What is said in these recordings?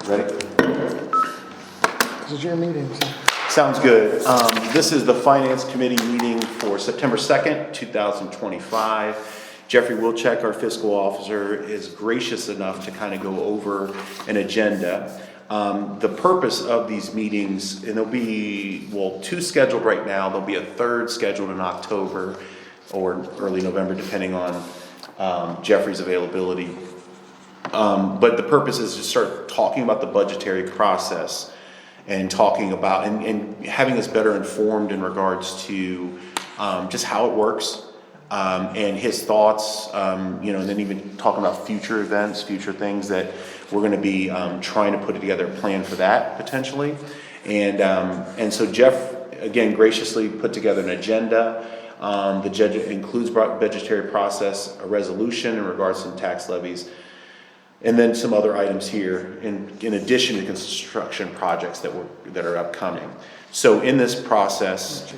Ready? This is your meeting, so. Sounds good. This is the Finance Committee meeting for September 2nd, 2025. Jeffrey Wilczek, our fiscal officer, is gracious enough to kind of go over an agenda. The purpose of these meetings, and there'll be, well, 2 scheduled right now. There'll be a 3rd scheduled in October or early November, depending on Jeffrey's availability. But the purpose is to start talking about the budgetary process and talking about and having us better informed in regards to just how it works and his thoughts, and then even talking about future events, future things that we're going to be trying to put together a plan for that potentially. And so Jeff, again, graciously put together an agenda. The judge includes budgetary process, a resolution in regards to tax levies, and then some other items here in addition to construction projects that are upcoming. So in this process,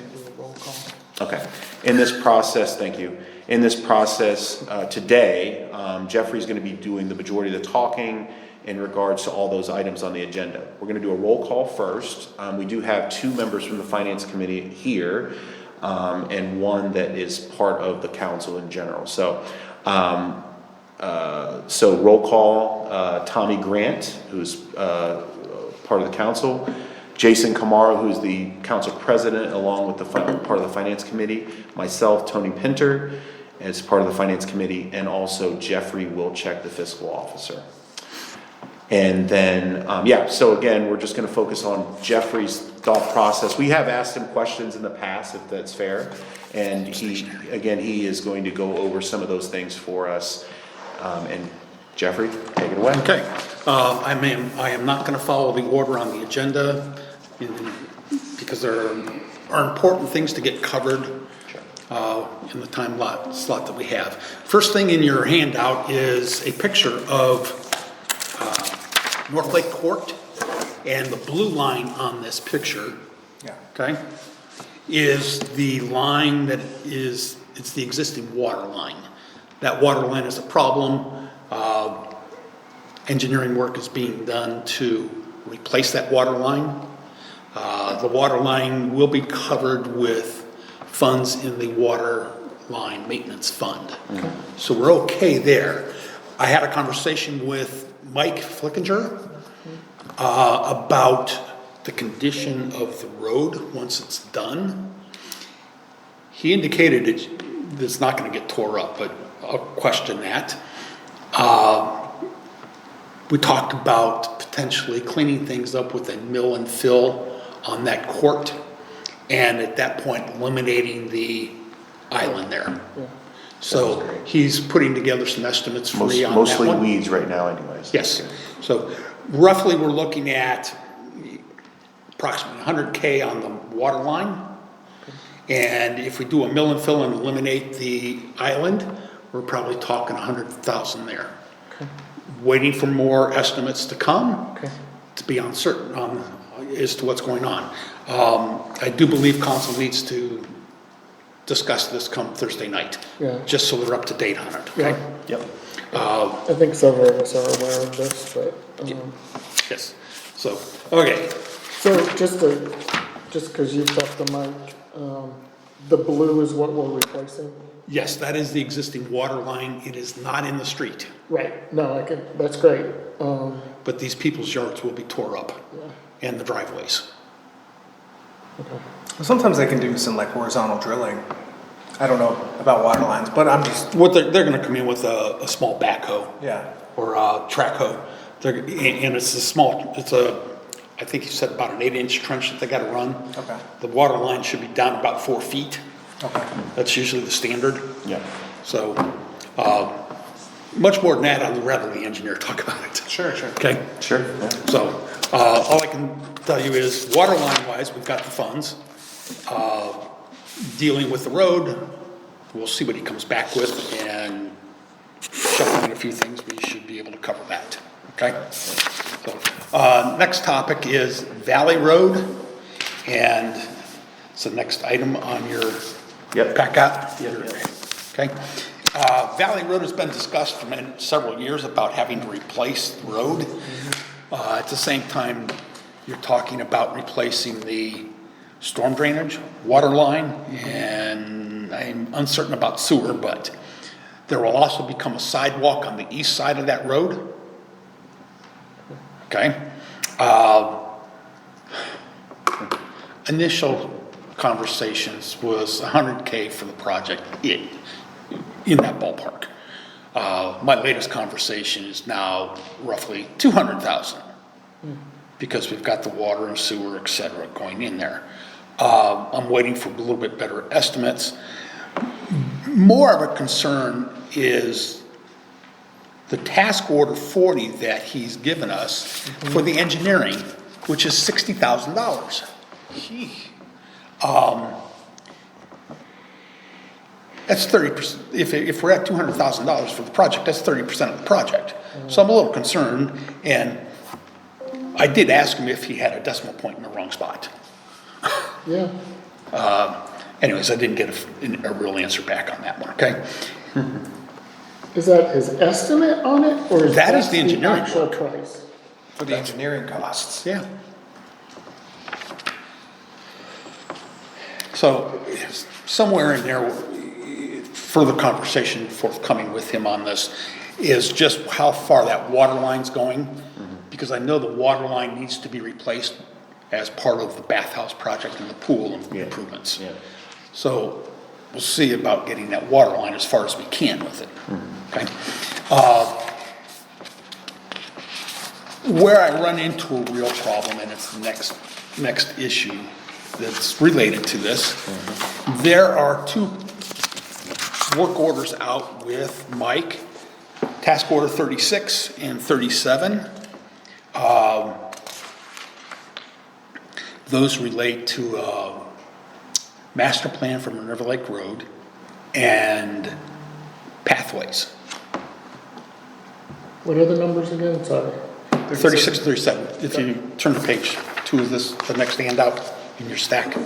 okay, in this process, thank you. In this process today, Jeffrey's going to be doing the majority of the talking in regards to all those items on the agenda. We're going to do a roll call first. We do have 2 members from the Finance Committee here, and 1 that is part of the council in general. So roll call, Tommy Grant, who's part of the council, Jason Kamara, who's the council president, along with the part of the Finance Committee, myself, Tony Pinter, as part of the Finance Committee, and also Jeffrey Wilczek, the fiscal officer. And then, so again, we're just gonna focus on Jeffrey's thought process. We have asked him questions in the past, if that's fair, and he is going to go over some of those things for us. And Jeffrey, take it away. Okay, I am not going to follow the order on the agenda because there are important things to get covered in the time slot that we have. First thing in your handout is a picture of North Lake Court, and the blue line on this picture, okay, is the line it's the existing water line. That water line is a problem. Engineering work is being done to replace that water line. The water line will be covered with funds in the water line maintenance fund. Mm-hmm. So we're okay there. I had a conversation with Mike Flickinger about the condition of the road once it's done. He indicated it's not going to get tore up, but I'll question that. We talked about potentially cleaning things up with a mill and fill on that court, and at that point eliminating the island there. Yeah. So he's putting together some estimates for me on that one. Mostly weeds right now anyways. Yes. So roughly we're looking at approximately 100K on the water line. And if we do a mill and fill and eliminate the island, we're probably talking 100,000 there. Okay. Waiting for more estimates to come, to be uncertain as to what's going on. I do believe council needs to discuss this come Thursday night, just so they're up to date on it. Okay. Yeah. Yep. I think several of us are aware of this, but yes. So okay. So just because you talked to Mike, the blue is what we're replacing. Yes, that is the existing water line. It is not in the street. Right. No, that's great. But these people's yards will be tore up, and the driveways. Okay. Sometimes they can do some like horizontal drilling. I don't know about water lines, but I'm just what they're going to come in with a small backhoe, or a track hoe. And it's a small. I think you said about an 8-inch trench that they got to run. Okay. The water line should be down about 4 feet. Okay. That's usually the standard. Yeah. So, much more than that, I'd rather the engineer talk about it. Sure. Okay. Sure. Yeah. So, all I can tell you is, water line wise, we've got the funds. Dealing with the road, we'll see what he comes back with, and shuffling a few things, we should be able to cover that. Okay. So, next topic is Valley Road, and it's the next item on your packet. Okay. Valley Road has been discussed for several years about having to replace the road. At the same time, you're talking about replacing the storm drainage, water line, and I'm uncertain about sewer, but there will also become a sidewalk on the east side of that road. Okay? Initial conversations was 100K for the project in that ballpark. My latest conversation is now roughly 200,000 because we've got the water and sewer, et cetera, going in there. I'm waiting for a little bit better estimates. More of a concern is the task order 40 that he's given us for the engineering, which is $60,000. That's 30%, if we're at $200,000 for the project, that's 30% of the project. So I'm a little concerned, and I did ask him if he had a decimal point in the wrong spot. Yeah, Anyways, I didn't get a real answer back on that one, okay? is that his estimate on it, or is That that is the engineering actual work. price? For the engineering costs. Yeah. So somewhere in there, further conversation forthcoming with him on this is just how far that water line's going. Because I know the water line needs to be replaced as part of the bathhouse project and the pool improvements. Yeah. So we'll see about getting that water line as far as we can with it. Okay. Where I run into a real problem, and it's the next issue that's related to this, there are 2 work orders out with Mike, task order 36 and 37. Those relate to master plan for Minerva Lake Road and pathways. What are the numbers again, sorry? 36 and 37. If you turn to page 2 of this, the next handout in your stack.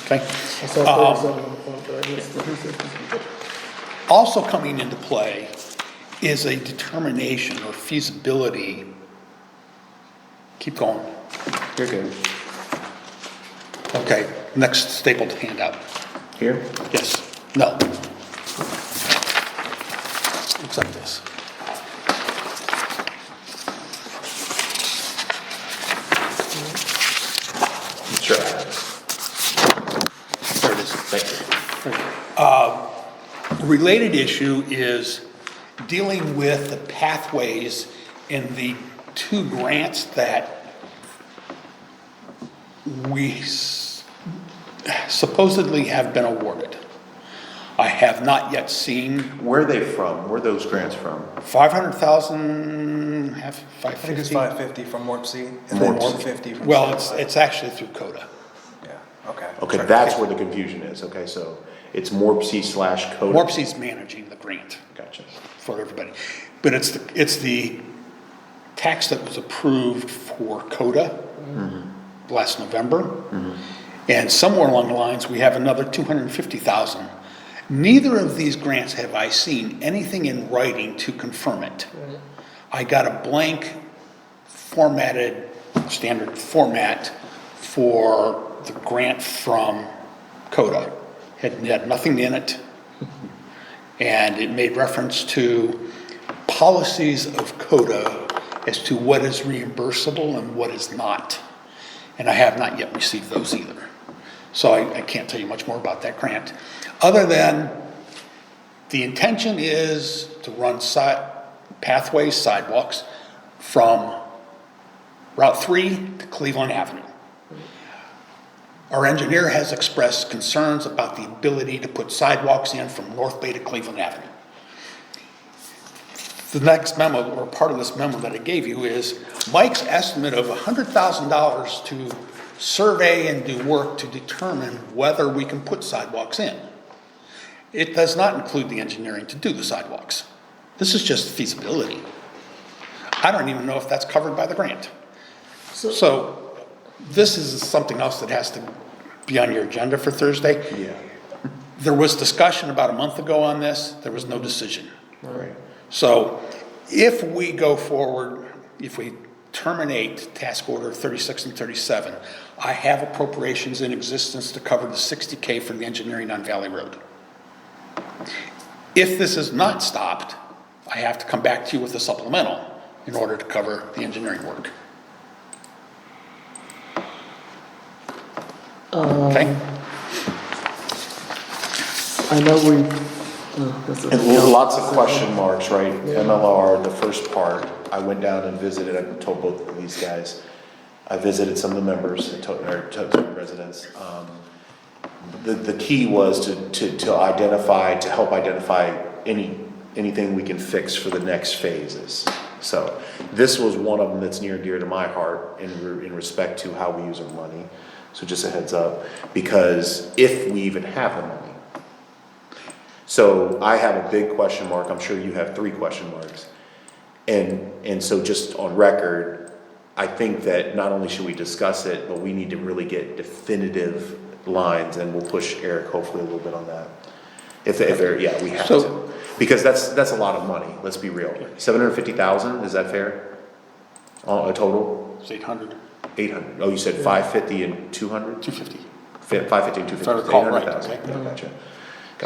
Okay. I saw 37 on the front, but I missed the 36. Also coming into play is a determination or feasibility. Keep going. You're good. Okay, next stapled handout. Here? Yes, no. Looks like this. Sure. There it is. Thank you. Related issue is dealing with the pathways in the 2 grants that we supposedly have been awarded. I have not yet seen Where are they from? Where are those grants from? 500,000, I think 550. it's 550 from Warp C, and From then Warp C. 250 from. Well, Satellite. it's actually through CODA. Yeah, okay. Okay, Sorry. that's where the confusion is. Okay, so it's MORPC/CODA. Warpsy's managing the grant Gotcha. for everybody. But it's the tax that was approved for CODA last November. And somewhere along the lines, we have another 250,000. Neither of these grants have I seen anything in writing to confirm it. I got a blank formatted, standard format for the grant from CODA. It had nothing in it. And it made reference to policies of CODA as to what is reimbursable and what is not. And I have not yet received those either. So I can't tell you much more about that grant. Other than the intention is to run pathways, sidewalks from Route 3 to Cleveland Avenue. Our engineer has expressed concerns about the ability to put sidewalks in from North Bay to Cleveland Avenue. The next memo, or part of this memo that I gave you, is Mike's estimate of $100,000 to survey and do work to determine whether we can put sidewalks in. It does not include the engineering to do the sidewalks. This is just feasibility. I don't even know if that's covered by the grant. So this is something else that has to be on your agenda for Thursday. Yeah. There was discussion about a month ago on this. There was no decision. All right. So if we go forward if we terminate task order 36 and 37, I have appropriations in existence to cover the 60K for the engineering on Valley Road. If this is not stopped, I have to come back to you with a supplemental in order to cover the engineering work. Okay? I know this is. And lots of question marks, right? MLR, the first part, I went down and visited, I told both of these guys, I visited some of the members, and told the residents. The key was to identify, to help identify anything we can fix for the next phases. So this was one of them that's near and dear to my heart in respect to how we use our money. So just a heads up, because if we even have the money. So I have a big question mark, I'm sure you have 3 question marks. And so just on record, I think that not only should we discuss it, but we need to really get definitive lines, and we'll push Eric hopefully a little bit on that. If they're, yeah, we have to. Because that's a lot of money, let's be real. 750,000, is that fair? A total? It's 800, 800, oh, you said 550 and 200? 250. 550 and 250, If I recall right, 800,000, okay. yeah, gotcha.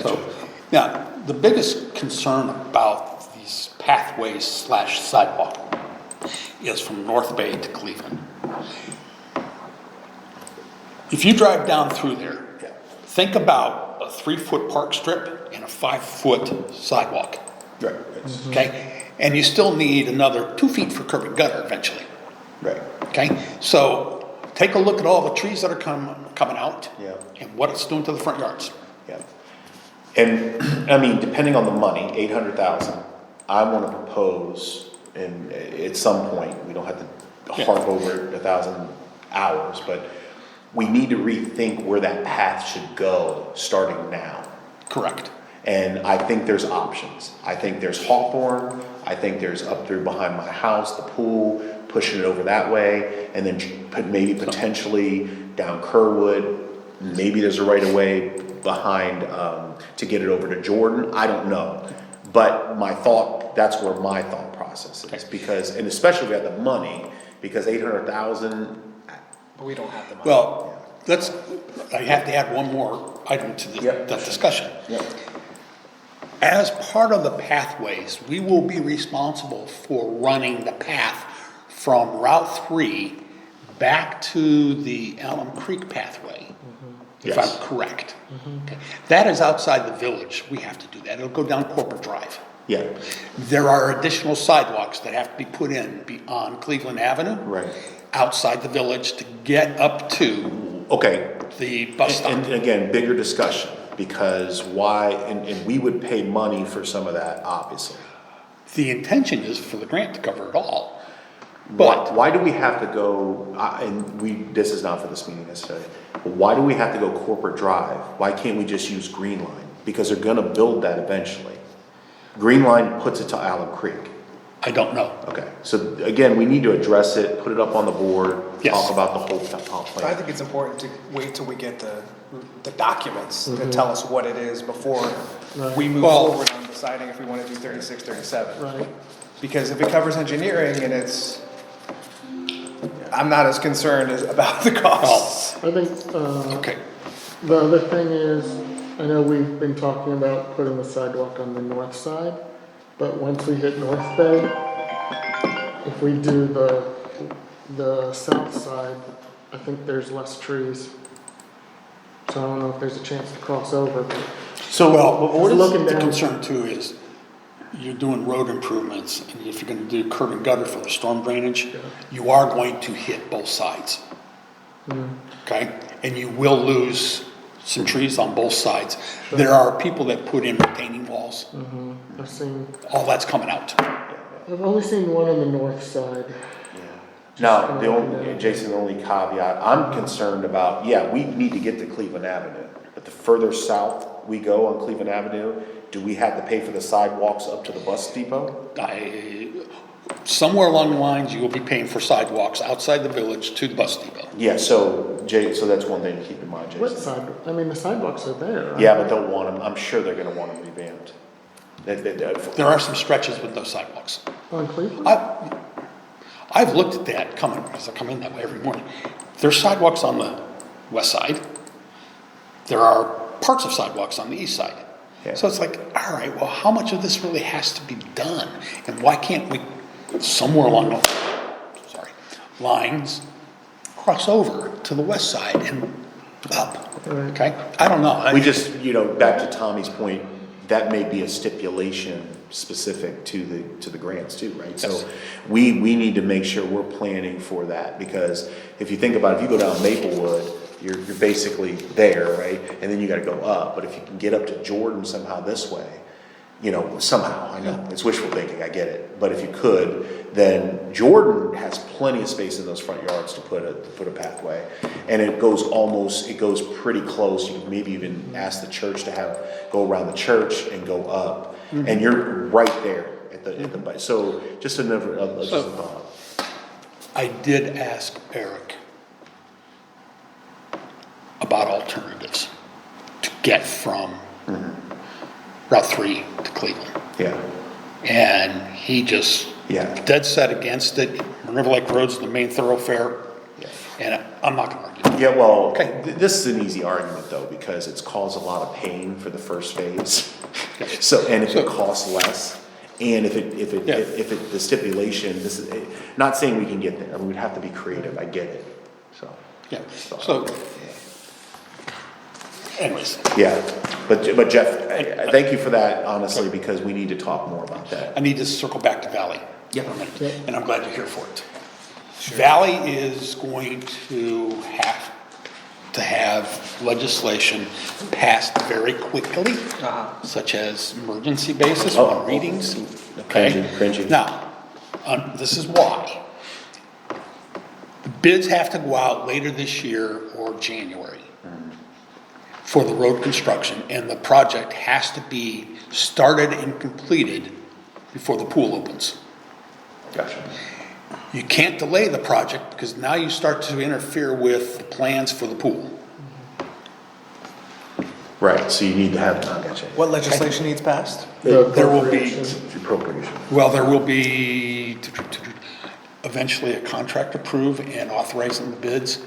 So, Gotcha. now, the biggest concern about these pathways / sidewalk is from North Bay to Cleveland. If you drive down through there, think about a 3-foot park strip and a 5-foot sidewalk, Right, okay? And you still need another 2 feet for curb and gutter eventually, right, okay? So take a look at all the trees that are coming out Yeah. and what it's doing to the front yards. yeah. And, I mean, depending on the money, 800,000, I wanna propose, and at some point, we don't have to harp over 1,000 hours, but we need to rethink where that path should go, starting now. Correct. And I think there's options. I think there's Hawthorne, I think there's up through behind my house, the pool, pushing it over that way, and then maybe potentially down Kerwood, maybe there's a right of way behind, to get it over to Jordan, I don't know. But that's where my thought process is, because, and especially if we have the money, because 800,000, But we don't have the money. Well, I have to add one more item to Yep. the discussion. yeah, As part of the pathways, we will be responsible for running the path from Route 3 back to the Alum Creek pathway, if Yes. I'm correct. Okay. That is outside the village, we have to do that, it'll go down Corporate Drive. yeah, There are additional sidewalks that have to be put in on Cleveland Avenue. right. Outside the village to get up to Okay, the bus stop. and again, bigger discussion, because why, and we would pay money for some of that, obviously. The intention is for the grant to cover it all. But why do we have to go, this is not for this meeting necessarily, but why do we have to go Corporate Drive? Why can't we just use Green Line? Because they're gonna build that eventually. Green Line puts it to Alum Creek. I don't know. Okay, so again, we need to address it, put it up on the board, Yes. talk about the whole I plan. think it's important to wait till we get the documents that tell us what it is before we move Well- forward on deciding if we wanna do 36, 37. Right, Because if it covers engineering and I'm not as concerned about the costs. I think, Okay. the other thing is, I know we've been talking about putting the sidewalk on the north side, but once we hit North Bay, if we do the south side, I think there's less trees. So I don't know if there's a chance to cross over, but So, what is, looking The down, concern too is you're doing road improvements, and if you're gonna do curb and gutter for the storm drainage, you are going to hit both sides. Okay? And you will lose some trees on both sides. There are people that put in retaining walls, I've seen, all that's coming out. I've only seen one on the north side. now, Jason, the only caveat, I'm concerned about, yeah, we need to get to Cleveland Avenue, but the further south we go on Cleveland Avenue, do we have to pay for the sidewalks up to the bus depot? Somewhere along the lines, you will be paying for sidewalks outside the village to the bus depot. Yeah, so that's one thing to keep in mind, What Jason. side, I mean, the sidewalks are there. Yeah, but they'll want them, I'm sure they're gonna want them revamped. There are some stretches with no sidewalks. On Cleveland? I've looked at that coming, because I come in that way every morning. There's sidewalks on the west side. There are parts of sidewalks on the east side. Yeah. So it's like, all right, well, how much of this really has to be done? And why can't we, somewhere along the, lines, cross over to the west side and up? Okay? I don't know. We just, back to Tommy's point, that may be a stipulation specific to the grants too, right? Yes. So we need to make sure we're planning for that, because if you think about it, if you go down Maplewood, you're basically there, right? And then you gotta go up, but if you can get up to Jordan somehow this way, somehow, I know, it's wishful thinking, I get it, but if you could, then Jordan has plenty of space in those front yards to put a pathway. And it goes pretty close, you could maybe even ask the church to go around the church and go up. And you're right there at the, so just another thought. I did ask Eric about alternatives to get from Route 3 to Cleveland. Yeah, And he just Yeah. dead set against it. River Lake Road's the main thoroughfare, yeah. and I'm not gonna argue. Yeah, well, Okay. this is an easy argument though, because it's caused a lot of pain for the first phase. So, and if it costs less, and if the stipulation, this is, not saying we can get there, I mean, we'd have to be creative, I get it, so. Yeah, so anyways, Yeah, but Jeff, I thank you for that, honestly, because we need to talk more about that. I need to circle back to Valley. Yeah. for a minute, and I'm glad you're here for it. Valley is going to have legislation passed very quickly, such as emergency basis, Oh. on readings, okay? Cringy. Now, this is why. The bids have to go out later this year or January for the road construction, and the project has to be started and completed before the pool opens. Gotcha. You can't delay the project, because now you start to interfere with the plans for the pool. Right, so you need to have, I gotcha. What legislation needs passed? The There will be, appropriation. Appropriation. well, there will be eventually a contract approved and authorizing the bids.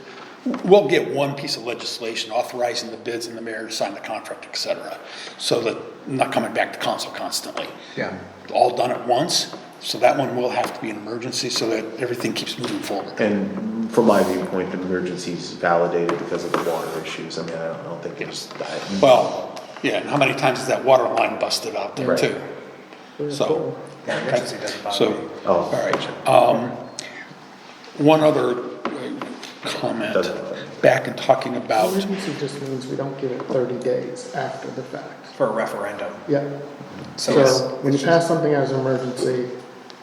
We'll get one piece of legislation authorizing the bids and the mayor to sign the contract, et cetera, so that I'm not coming back to council constantly. Yeah. All done at once, so that one will have to be an emergency so that everything keeps moving forward. And from my viewpoint, the emergency's validated because of the water issues, I mean, I don't think it's that. Well, yeah, and how many times is that water line busted out there Right. too? So, Yeah, emergency doesn't bother so, me. Oh, all right. One other comment, Doesn't. back in talking about, Emergency just means we don't give it 30 days after the fact. For a referendum. Yeah. So So it's- when you pass something as an emergency,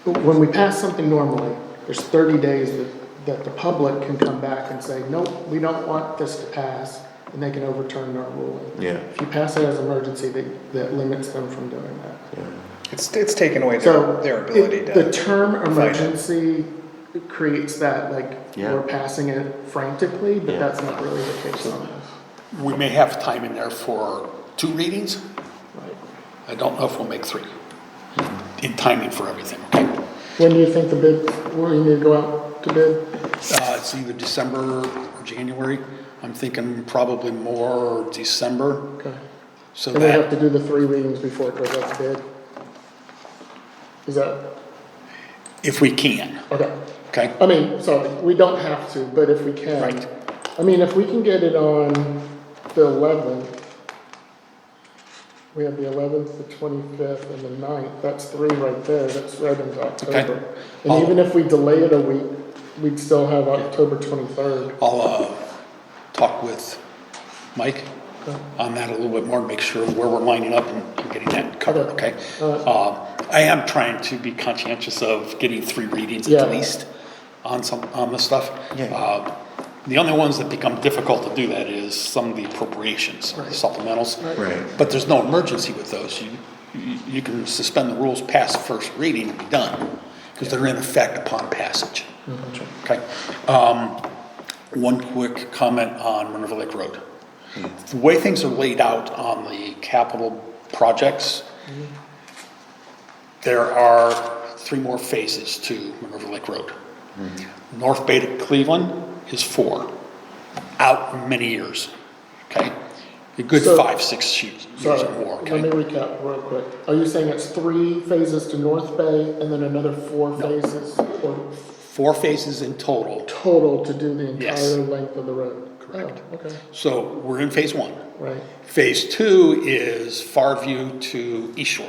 when we pass something normally, there's 30 days that the public can come back and say, nope, we don't want this to pass, and they can overturn our ruling. Yeah. If you pass it as emergency, that limits them from doing that. It's taken away So their ability the to. term fight it. emergency creates that, like, Yeah. we're passing it frantically, but Yeah. that's not really the case on this. we may have time in there for 2 readings. Right. I don't know if we'll make 3 in timing for everything, okay? When do you think we need to go out to bid? It's either December or January. I'm thinking probably more December, Okay. so And we have that, to do the 3 readings before it goes out to bid? Is that, if we can, okay. okay? I mean, sorry, we don't have to, but if we can. Right. I mean, if we can get it on the 11th, we have the 11th, the 25th, and the 9th, that's 3 right there, that's right into October. And I'll- even if we delay it a week, we'd still have October 23rd. I'll talk with Mike on that a little bit more, and make sure where we're lining up and getting that covered, okay? I am trying to be conscientious of getting 3 readings Yeah. at least on this stuff. Yeah. The only ones that become difficult to do that is some of the appropriations, the supplementals. Right. But there's no emergency with those. You can suspend the rules past first reading and be done, because they're in effect upon passage. Okay? One quick comment on Minerva Lake Road. The way things are laid out on the capital projects, there are 3 more phases to Minerva Lake Road. North Bay to Cleveland is 4, out many years, okay? A good So- 5, 6 years Sorry, or more, let me okay? recap real quick. Are you saying it's 3 phases to North Bay and then another 4 phases or 4 phases in total. total to do the entire Yes. length of the road? Correct. Oh, okay, So we're in phase 1. right. Phase 2 is Farview to East Shore.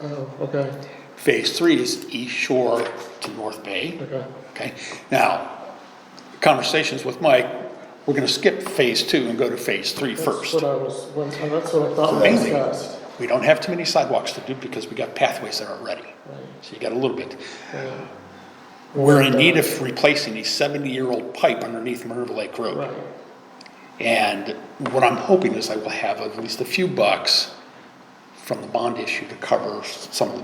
Oh, okay, Phase 3 is East Shore to North Bay. okay. Okay, now, conversations with Mike, we're gonna skip phase 2 and go to phase 3 first. That's what I thought we Mainly, discussed. we don't have too many sidewalks to do because we got pathways there already. Right. So you got a little bit. Yeah. We're in need of replacing a 70-year-old pipe underneath Minerva Lake Road. Right, And what I'm hoping is I will have at least a few bucks from the bond issue to cover some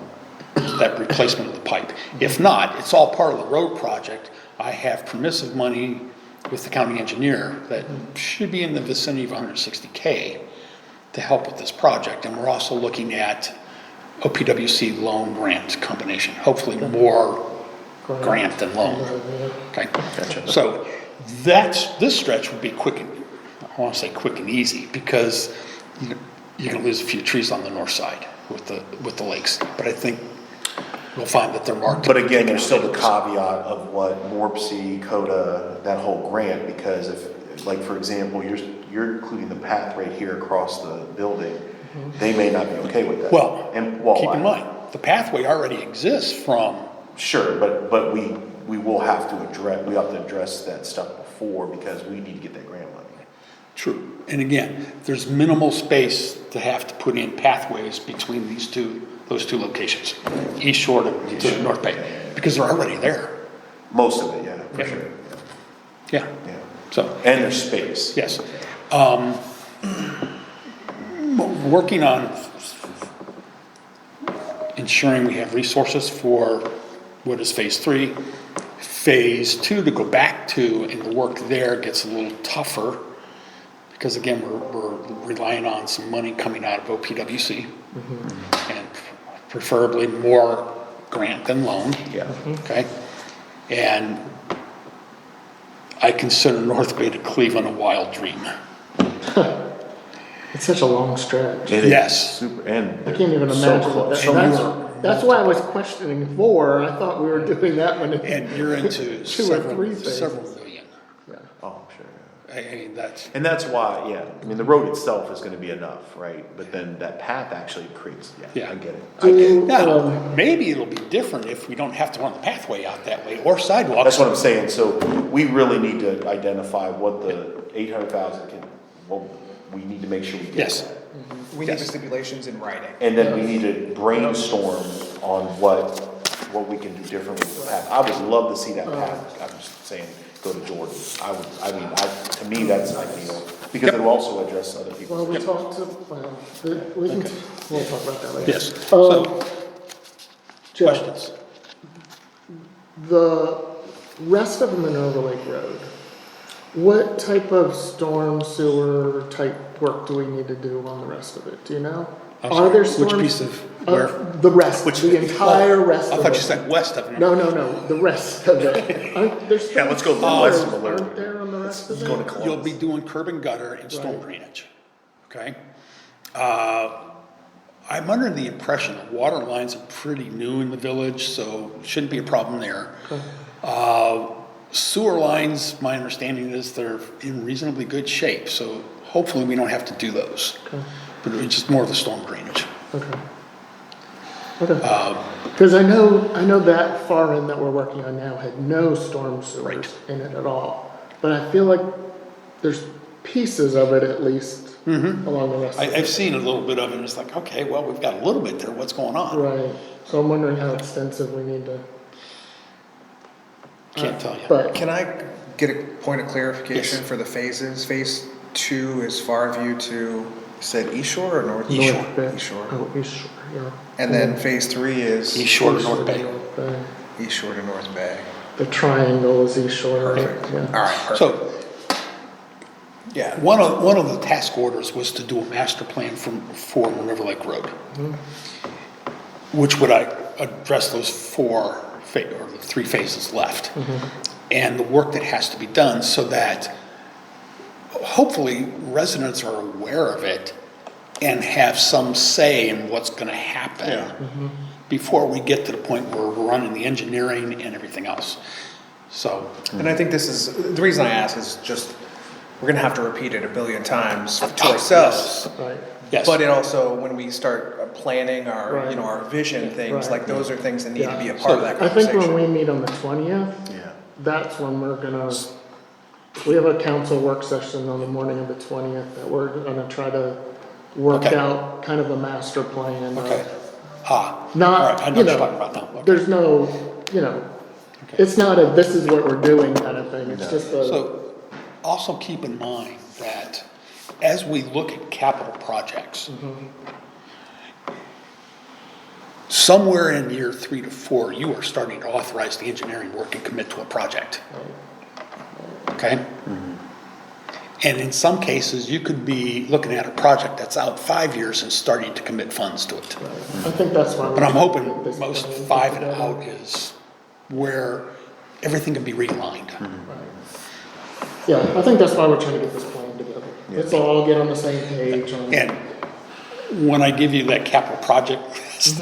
of that replacement of the pipe. If not, it's all part of the road project. I have permissive money with the county engineer that should be in the vicinity of 160K to help with this project. And we're also looking at OPWC loan grant combination, hopefully more grant than loan. Okay, so this stretch would be quick, and I want to say quick and easy, because you're going to lose a few trees on the north side with the lakes. But I think we'll find that they're marked. But again, there's still the caveat of what Morpsey, Coda, that whole grant, because if, like, for example, you're including the path right here across the building, they may not be okay with that. Well, And, keep in mind, the pathway already exists from, Sure, but we will have to address that stuff before, because we need to get that grant money. true, and again, there's minimal space to have to put in pathways between those two locations, East Shore to North Bay, because they're already there. Most of it, yeah, for Yeah. sure, Yeah, yeah. so. And there's space. Yes. Working on ensuring we have resources for what is phase 3. Phase 2 to go back to, and the work there gets a little tougher, because again, we're relying on some money coming out of OPWC, and preferably more grant than loan. Yeah. Okay? And I consider North Bay to Cleveland a wild dream. it's such a long stretch. It is Yes. super, and I can't even so imagine close. that's why I was questioning 4, I thought we were doing that one. And you're into 2 or 3 phases. several million. Yeah. Oh, sure, yeah. I mean, that's, And that's why, yeah, I mean, the road itself is gonna be enough, right? But then that path actually creates, yeah, Yeah. I get it. I get it. Do, now, maybe it'll be different if we don't have to run the pathway out that way, or sidewalks. That's what I'm saying, so we really need to identify what the 800,000 can, well, we need to make sure we get Yes. that. We need the Yes. stipulations in writing. And then we need to brainstorm on what we can do differently with the path. I would love to see that path, I'm just saying, go to Jordan. To me, that's ideal, because it'll also address other people. well, we talked to, we'll talk about that later. Yes, so, Jeff, questions? the rest of Minerva Lake Road, what type of storm sewer type work do we need to do on the rest of it? Do you know? I'm Are sorry, there which storm? piece of where? The rest, the entire rest I of thought you it. said west of it. No, the rest of it. Aren't there Yeah, let's go storm west sewers, of Alert. Aren't there on the rest of Let's go it? to You'll be Columbus. doing curb and gutter and storm Right. drainage, okay? I'm under the impression that water lines are pretty new in the village, so shouldn't be a problem there. Sewer lines, my understanding is they're in reasonably good shape, so hopefully we don't have to do those. But it's just more of the storm drainage. Okay. Okay. Because I know that far in that we're working on now had no storm sewers Right. in it at all. But I feel like there's pieces of it at least along the rest of I've it. seen a little bit of it, and it's like, okay, well, we've got a little bit there, what's going on? Right. So I'm wondering how extensive we need to. Can't tell you. But Can I get a point of clarification Yes. for the phases? Phase 2 is Farview to, you said East Shore or North? East Shore. North Bay. East Shore. Oh, East Shore, yeah. And then phase 3 is East Shore to North Bay. North Bay. East Shore to North Bay. The triangle is East Shore, right? Perfect. Yeah. All right, perfect. So, Yeah. one of the task orders was to do a master plan for Minerva Lake Road, which would I address those 4 or the 3 phases left. And the work that has to be done so that hopefully residents are aware of it and have some say in what's gonna happen before we get to the point where we're running the engineering and everything else. So, And I think this is, the reason I ask is just, we're gonna have to repeat it a billion times to ourselves. Right, yes. But it also, when we start planning our, Right. you know, our vision things, Right. like those are things that need to be a Yeah. part of that I think conversation. when we meet on the 20th, Yeah. that's when we're gonna, we have a council work session on the morning of the 20th that we're gonna try to work Okay. out kind of a master plan. Okay. Of All not, right, I know you what you're know, talking about now. Okay. there's no, you know, Okay. it's not a, this is what we're doing kind of thing. It's No. just a, So also keep in mind that as we look at capital projects, somewhere in year 3 to 4, you are starting to authorize the engineering work and commit to a project. Okay? And in some cases, you could be looking at a project that's out 5 years and starting to commit funds to it. I think that's why. But I'm we hoping put this most plan 5 and together. out is where everything can be realigned. Yeah, I think that's why we're trying to get this plan together. Let's all get on the same page on. And when I give you that capital project list,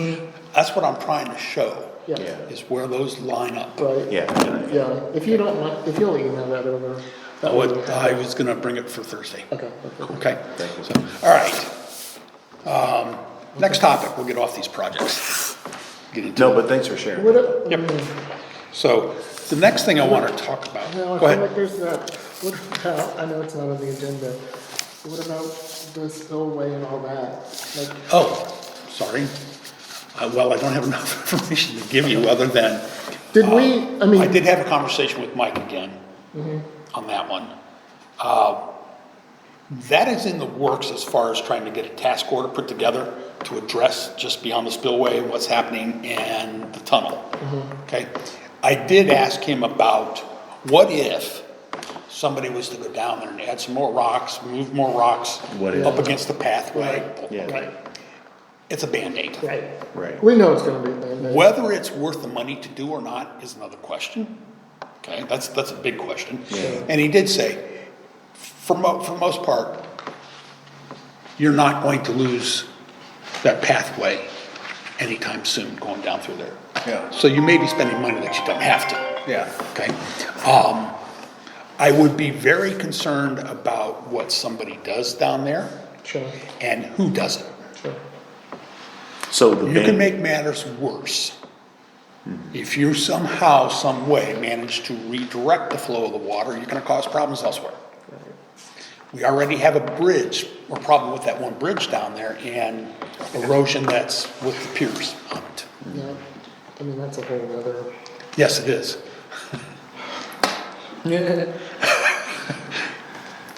that's what I'm trying to show, Yeah, Yeah. is where those line up. right. Yeah. Yeah, if you don't mind, if you'll email that over. that way we have I it. was gonna bring it for Thursday. Okay, okay. Okay? So, all right. Next topic, we'll get off these projects. Get into No, it. but thanks for sharing. What, Yep. So, the next thing I wanna talk about, no, I go feel ahead. like there's that, what about, I know it's not on the agenda, what about the spillway and all that? Like, Oh, sorry. Well, I don't have enough information to give you other than. did we, I I mean, did have a conversation with Mike again on that one. That is in the works as far as trying to get a task order put together to address just beyond the spillway, what's happening and the tunnel. Okay? I did ask him about what if somebody was to go down there and add some more rocks, move more rocks What if? up against the pathway. Yeah. right, It's a Band-Aid. right. Right. We know it's gonna be a Band-Aid. Whether it's worth the money to do or not is another question. Okay, that's a big question. And he did say, for the most part, you're not going to lose that pathway anytime soon going down through there. Yeah. So you may be spending money that you don't have to. Yeah. Okay. I would be very concerned about what somebody does down there Sure, and who does it. sure. So the You can ban- make matters worse. If you somehow, some way manage to redirect the flow of the water, you're gonna cause problems elsewhere. We already have a bridge, or problem with that one bridge down there, and erosion that's with the piers on it. Yeah, I mean, that's a whole other. Yes, it is.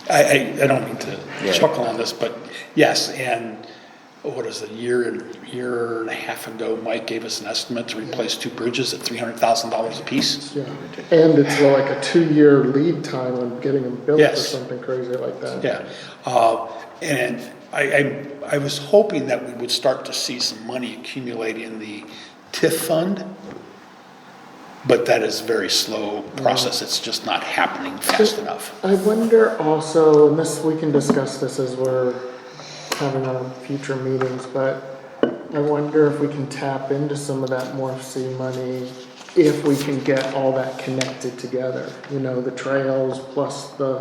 I don't mean to Yeah. chuckle on this, but yes, and what is it, year and a half ago, Mike gave us an estimate to replace 2 bridges at $300,000 apiece. Yeah, and it's like a 2-year lead time on getting them built or Yes. something crazy like that. Yeah, and I was hoping that we would start to see some money accumulate in the TIF fund, but that is a very slow process, it's just not happening fast enough. I wonder also, and this, we can discuss this as we're having our future meetings, but I wonder if we can tap into some of that Morph C money if we can get all that connected together. You know, the trails plus the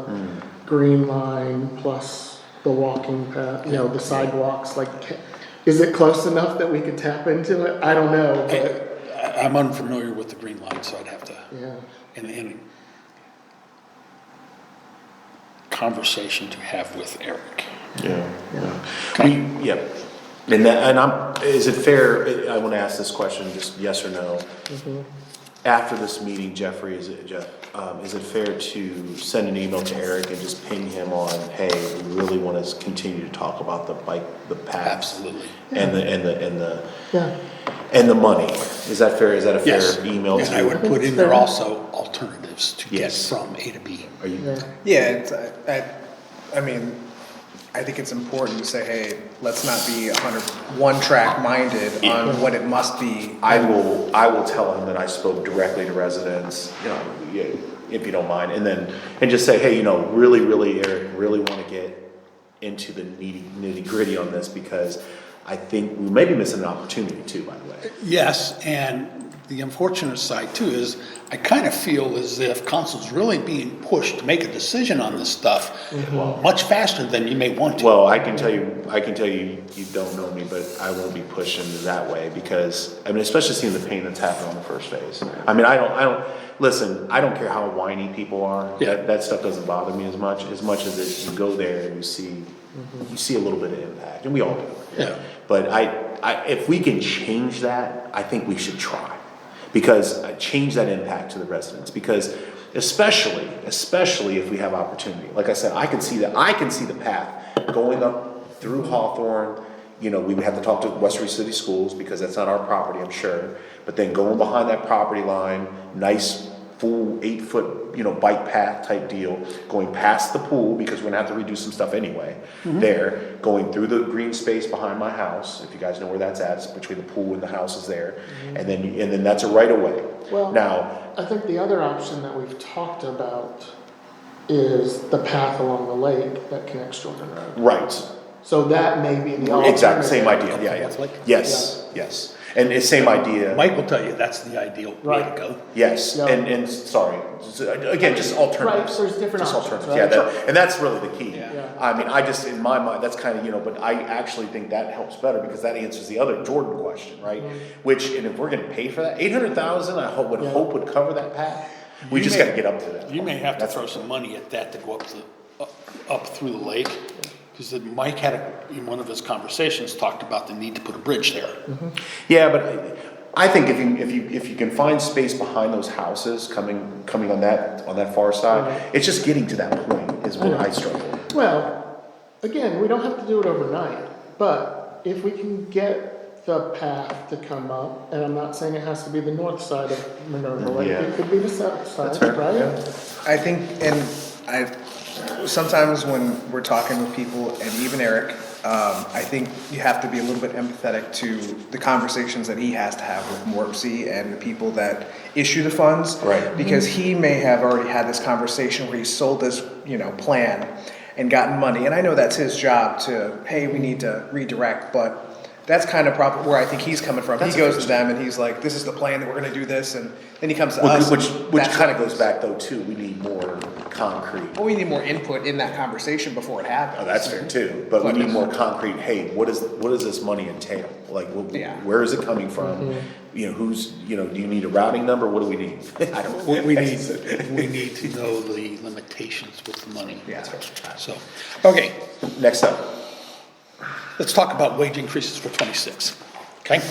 green line plus the walking path, you know, the sidewalks, like, is it close enough that we could tap into it? I don't know, but, I'm unfamiliar with the green line, so I'd have to, yeah. in conversation to have with Eric. Yeah. Yeah. And is it fair, I wanna ask this question, just yes or no? After this meeting, Jeffrey, is it fair to send an email to Eric and just ping him on, hey, we really wanna continue to talk about the paths? Absolutely. Yeah, And the money, is that fair, is that a fair Yes, email and I would to? put in there also alternatives to get Yes. from A to B. Are you? yeah. Yeah, it's, I mean, I think it's important to say, hey, let's not be one-track minded on what it must be. I will tell him that I spoke directly to residents, if you don't mind, and just say, hey, really, Eric, really wanna get into the nitty gritty on this, because I think we may be missing an opportunity too, by the way. Yes, and the unfortunate side too is I kind of feel as if council's really being pushed to make a decision on this stuff much faster than you may want to. Well, I can tell you, you don't know me, but I won't be pushing that way, because, especially seeing the pain that's happened on the first phase. I don't care how whiny people are, Yeah. that stuff doesn't bother me as much as you go there and you see a little bit of impact, and we all do. Yeah. But if we can change that, I think we should try, because change that impact to the residents, because especially if we have opportunity. Like I said, I can see the path going up through Hawthorne. We would have to talk to Westbury City Schools, because that's not our property, I'm sure. But then going behind that property line, nice full 8-foot, bike path type deal, going past the pool, because we're gonna have to redo some stuff anyway. There, going through the green space behind my house, if you guys know where that's at, it's between the pool and the house is there. And then that's a right of way. Well, Now, I think the other option that we've talked about is the path along the lake that connects Jordan Road. right, So that may be the alternative. exact same idea, yeah. That's like- Yes, and it's same idea. Mike will tell you that's the ideal way to Right. go. Yes, Yeah. and sorry, again, just alternatives. Right, there's different Just options, alternatives, right? and that's really the key. Yeah. I just, in my mind, that's kind of, but I actually think that helps better, because that answers the other Jordan question, right? Which, and if we're gonna pay for that, 800,000, I would Yeah. hope would cover that path. We You just may- gotta get up to that. You may have to That's throw all. some money at that to go up through the lake, because Mike had, in one of his conversations, talked about the need to put a bridge there. Yeah, but I think if you can find space behind those houses coming on that far side, it's just getting to that point is where I struggle. Well, again, we don't have to do it overnight, but if we can get the path to come up, and I'm not saying it has to be the north side of Minerva Lake, Yeah. it could be the south side, fair, right? yeah. I think, and sometimes when we're talking with people, and even Eric, I think you have to be a little bit empathetic to the conversations that he has to have with Morpsey and the people that issue the funds. Right. Because he may have already had this conversation where he sold this, plan and gotten money. And I know that's his job to, hey, we need to redirect, but that's kind of where I think he's coming from. He goes to them and he's like, this is the plan that we're gonna do this, and then he comes to us. Which That's kind of what- goes back though too, we need more concrete. Well, we need more input in that converation before it happens. Oh, that's fair too, but we need more concrete, hey, what does this money entail? Like, Yeah. where is it coming from? Do you need a routing number, what do we need? I don't know. We need to know the limitations with the money. Yeah. So, okay, Next up, let's talk about wage increases for 26, okay?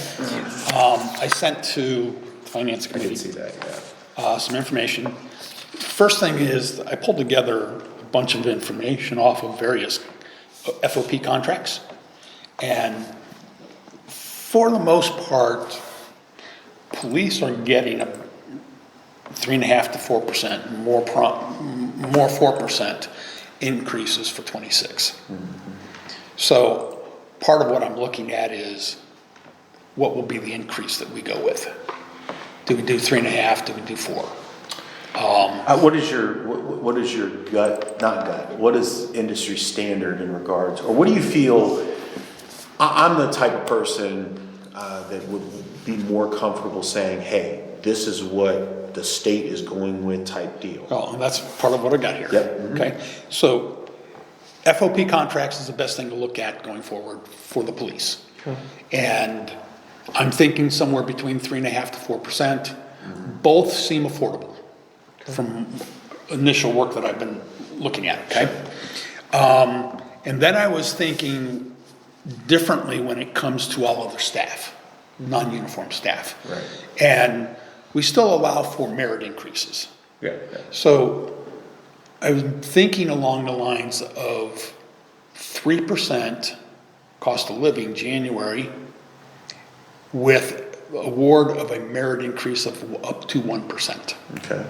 I sent to the Finance I didn't Committee see that, yeah. some information. First thing is, I pulled together a bunch of information off of various FOP contracts. And for the most part, police are getting a 3.5% to 4%, more 4% increases for 26. So part of what I'm looking at is what will be the increase that we go with? Do we do 3.5? Do we do 4? What is your what is industry standard in regards, or what do you feel? I'm the type of person that would be more comfortable saying, hey, this is what the state is going with type deal. Oh, and that's part of what I got here. Yep. Okay, so FOP contracts is the best thing to look at going forward for the police. And I'm thinking somewhere between 3.5% to 4%. Both seem affordable from initial work that I've been looking at, okay? And then I was thinking differently when it comes to all other staff, non-uniform staff. Right. And we still allow for merit increases. Yeah. So I was thinking along the lines of 3% cost of living January with award of a merit increase of up to 1%. Okay,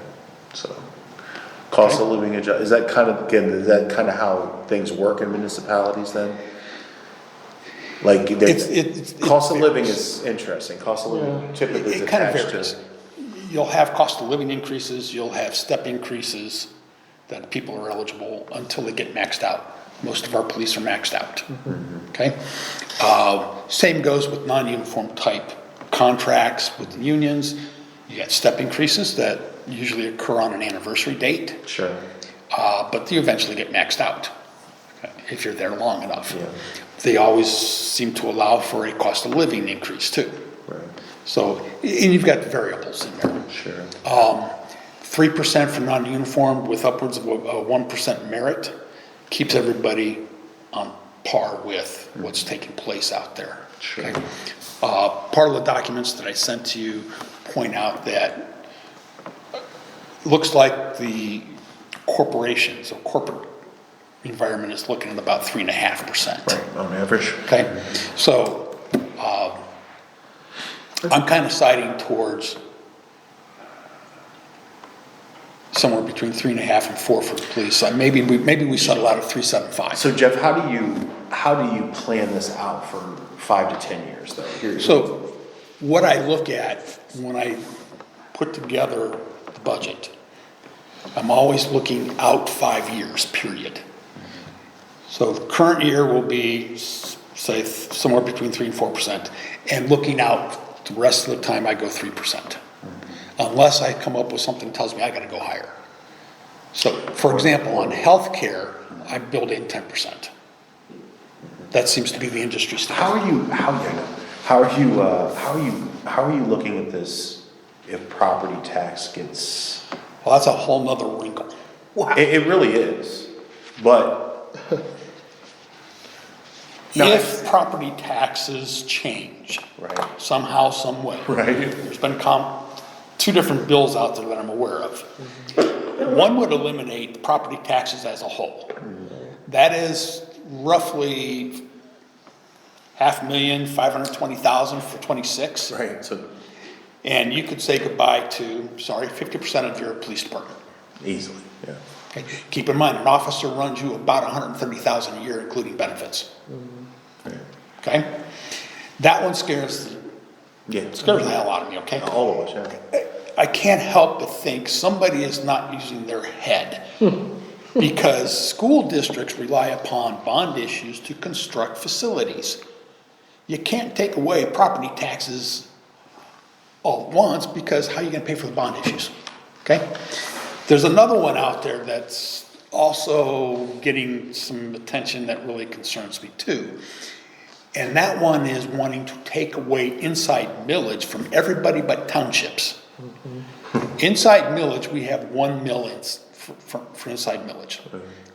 so Cost of living is that kind of, again, is that kind of how things work in municipalities then? Like, cost of living is interesting, cost of living typically is It kind of attached varies. to. You'll have cost of living increases, you'll have step increases that people are eligible until they get maxed out. Most of our police are maxed out, okay? Same goes with non-uniform type contracts with the unions. You got step increases that usually occur on an anniversary date, Sure. but you eventually get maxed out if you're there long enough. Yeah. They always seem to allow for a cost of living increase too. Right, So, and you've got variables in there. sure. 3% for non-uniform with upwards of a 1% merit keeps everybody on par with what's taking place out there. Sure. Okay? Part of the documents that I sent to you point out that looks like the corporations or corporate environment is looking at about 3.5%. Right, on average. Okay, so, I'm kind of siding towards somewhere between 3.5 and 4 for the police. Maybe we settle out at 3.75. So Jeff, how do you plan this out for 5 to 10 years though? So, what I look at when I put together the budget, I'm always looking out 5 years, period. So the current year will be, say, somewhere between 3 and 4%, and looking out the rest of the time, I go 3%. Unless I come up with something that tells me I gotta go higher. So, for example, on healthcare, I build in 10%. That seems to be the industry standard. How are you looking at this if property tax gets, Well, that's a whole nother wrinkle. it really is, but. No, If property taxes change Right. somehow, some way. Right. There's been two different bills out there that I'm aware of. One would eliminate property taxes as a whole. That is roughly $520,000 for 26. Right, so And you could say goodbye to, 50% of your police department. easily, yeah. Okay. Keep in mind, an officer runs you about $130,000 a year, including benefits. Okay? That one scares the hell out of me, okay? All of us, yeah. I can't help but think somebody is not using their head. Because school districts rely upon bond issues to construct facilities. You can't take away property taxes all at once, because how are you gonna pay for the bond issues? Okay? There's another one out there that's also getting some attention that really concerns me too. And that one is wanting to take away inside millage from everybody but townships. Inside millage, we have 1 mill for inside millage,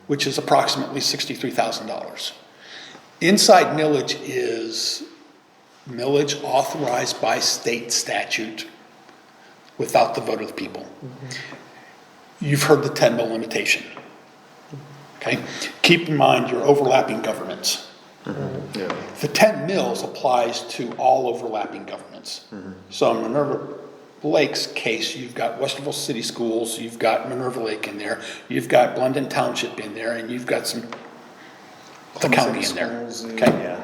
which is approximately $63,000. Inside millage is millage authorized by state statute without the vote of the people. You've heard the 10 mil limitation. Okay? Keep in mind your overlapping governments. Yeah. The 10 mils applies to all overlapping governments. So in Minerva Lake's case, you've got Westerville City Schools, you've got Minerva Lake in there, you've got Blendon Township in there, and you've got the county in there. Okay? Yeah.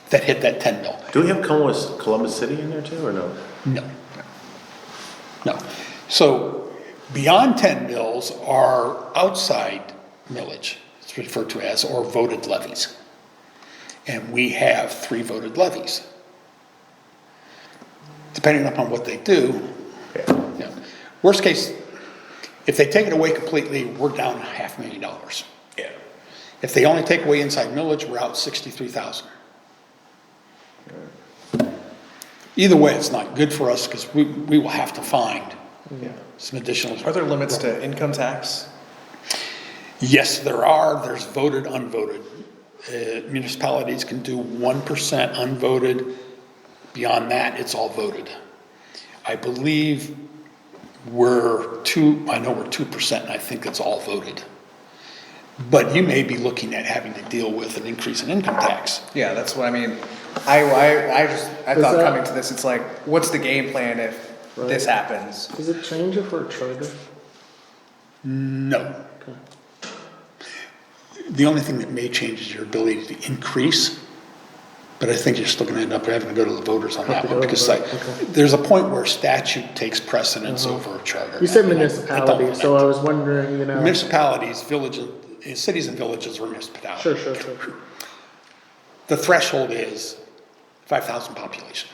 That hit that 10 mil. Do we have Columbus City in there too, or no? No. No. So beyond 10 mils are outside millage, it's referred to as, or voted levies. And we have 3 voted levies. Depending upon what they do, Yeah. worst case, if they take it away completely, we're down $500,000. Yeah. If they only take away inside millage, we're out 63,000. Either way, it's not good for us, because we will have to find some additional. Are there limits to income tax? Yes, there are. There's voted, unvoted. Municipalities can do 1% unvoted. Beyond that, it's all voted. I believe we're 2%, and I think it's all voted. But you may be looking at having to deal with an increase in income tax. Yeah, that's what I mean. I thought that- coming to this, it's like, what's the game plan if this happens? Does it change if we're a charter? No. The only thing that may change is your ability to increase, but I think you're still gonna end up having to go to the voters on that one, because like, there's a point where statute takes precedence over charter. You said And I don't municipality, want so that. I was wondering, you know. Municipalities, villages, cities and villages are municipalities. Sure. The threshold is 5,000 population,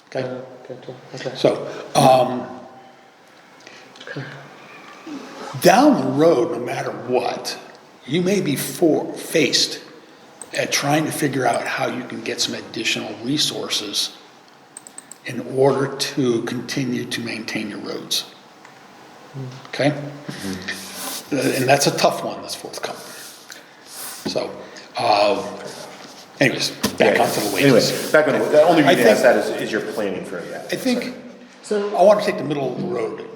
okay? Okay. So, down the road, no matter what, you may be faced at trying to figure out how you can get some additional resources in order to continue to maintain your roads. Okay? And that's a tough one that's forthcoming. So, anyways, back onto the wages. Anyway, back on, the only I reason I asked think- that is you're planning for that. I think So, I want to take the middle of the road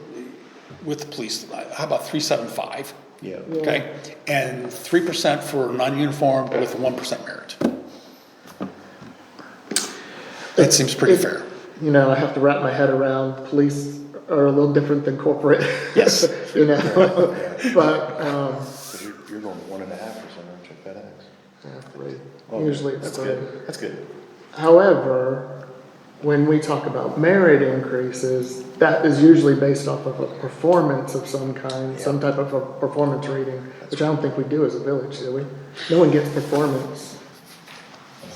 with the police. How about 375? Yeah. Okay, and 3% for non-uniformed with a 1% merit. That seems pretty fair. you know, I have to wrap my head around, police are a little different than corporate. Yes. You know, but, You're going 1.5% aren't you, FedEx? yeah, three. Oh, Usually it's that's three. good. That's good. However, when we talk about merit increases, that is usually based off of a performance of some kind, some type of a performance rating, which I don't think we do as a village, do we? No one gets performance.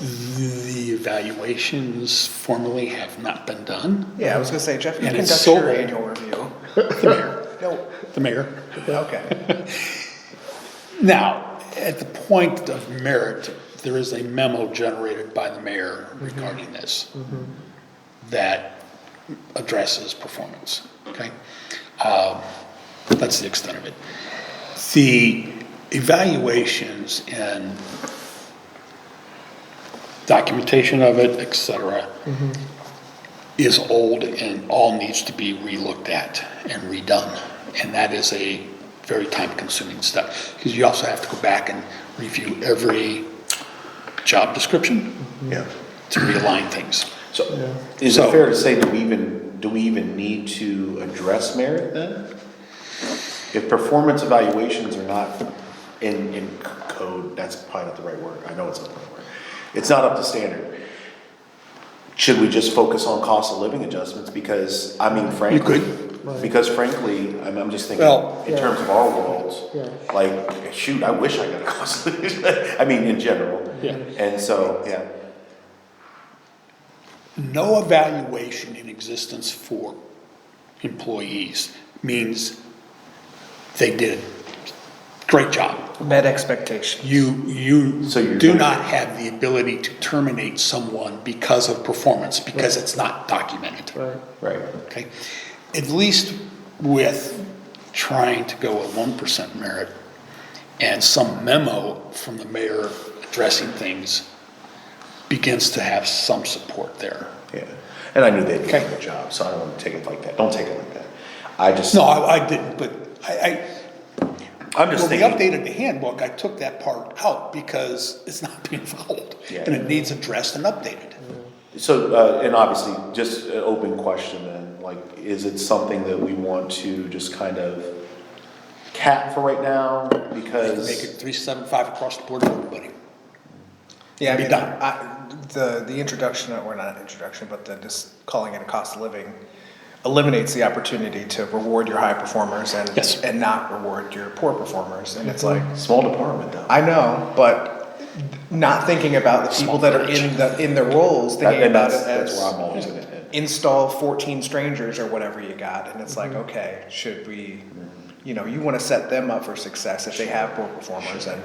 The evaluations formally have not been done. Yeah, I was gonna say, Jeff, you And it's conduct so your old. annual review. The mayor, No, the mayor. okay. Now, at the point of merit, there is a memo generated by the mayor regarding this that addresses performance, okay? That's the extent of it. The evaluations and documentation of it, et cetera, is old and all needs to be relooked at and redone. And that is a very time-consuming step, because you also have to go back and review every job description Yeah. to realign things. So, is it So- fair to say, do we even need to address merit then? If performance evaluations are not in code, that's probably not the right word, I know it's not the right word. It's not up to standard. Should we just focus on cost of living adjustments? Because, I mean, frankly, I'm just thinking, Well- in terms of our worlds, Yeah. like, shoot, I wish I got a cost of living, I mean, in general. Yeah. And so, yeah, No evaluation in existence for employees means they did a great job. Met expectation. You So you're do gonna- not have the ability to terminate someone because of performance, because it's not documented, Right. right. okay? At least with trying to go with 1% merit and some memo from the mayor addressing things begins to have some support there. Yeah, and I knew they'd do a Okay. good job, so I don't want to take it like that, don't take it like that. I just, No, I didn't, but I'm just when we thinking, updated the handbook, I took that part out because it's not being followed. Yeah. And it needs addressed and updated. so, and obviously, just an open question then, like, is it something that we want to just kind of cap for right now? Make Because, it 375 across the board for everybody. Yeah, I Be mean, done. the introduction, or not introduction, but the just calling it a cost of living eliminates the opportunity to reward your high performers Yes. and not reward your poor performers. And it's like, small department though. I know, but not thinking about the people that are in the roles, thinking And about it that's as where I'm always gonna hit. install 14 strangers or whatever you got. And it's like, okay, should we, you know, you want to set them up for success if they have poor performers and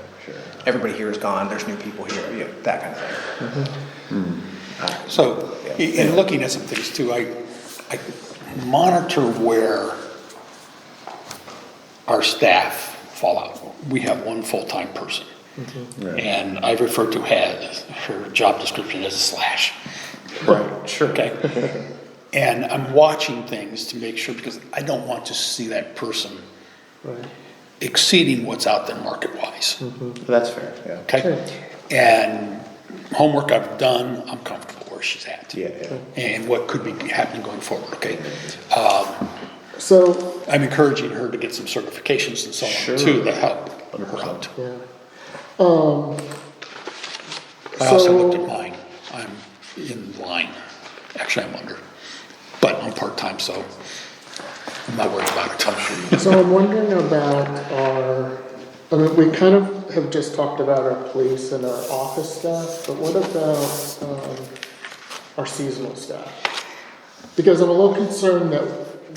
everybody here is gone, there's new people here, you know, that kind of thing. So, in looking at some things too, I monitor where our staff fall out. We have one full-time person. And I refer to her job description as a slash. Right, sure. Okay? And I'm watching things to make sure, because I don't want to see that person Right. exceeding what's out there market-wise. That's fair, yeah. Okay? And homework I've done, I'm comfortable where she's at. Yeah, yeah. And what could be happening going forward, okay? So, I'm encouraging her to get some certifications and so on Sure. too, to help her 100%. out. Yeah. I also So- looked at mine, I'm in line, actually I'm under, but I'm part-time, so I'm not worried about it. So I'm wondering about I mean, we kind of have just talked about our police and our office staff, but what about, our seasonal staff? Because I'm a little concerned that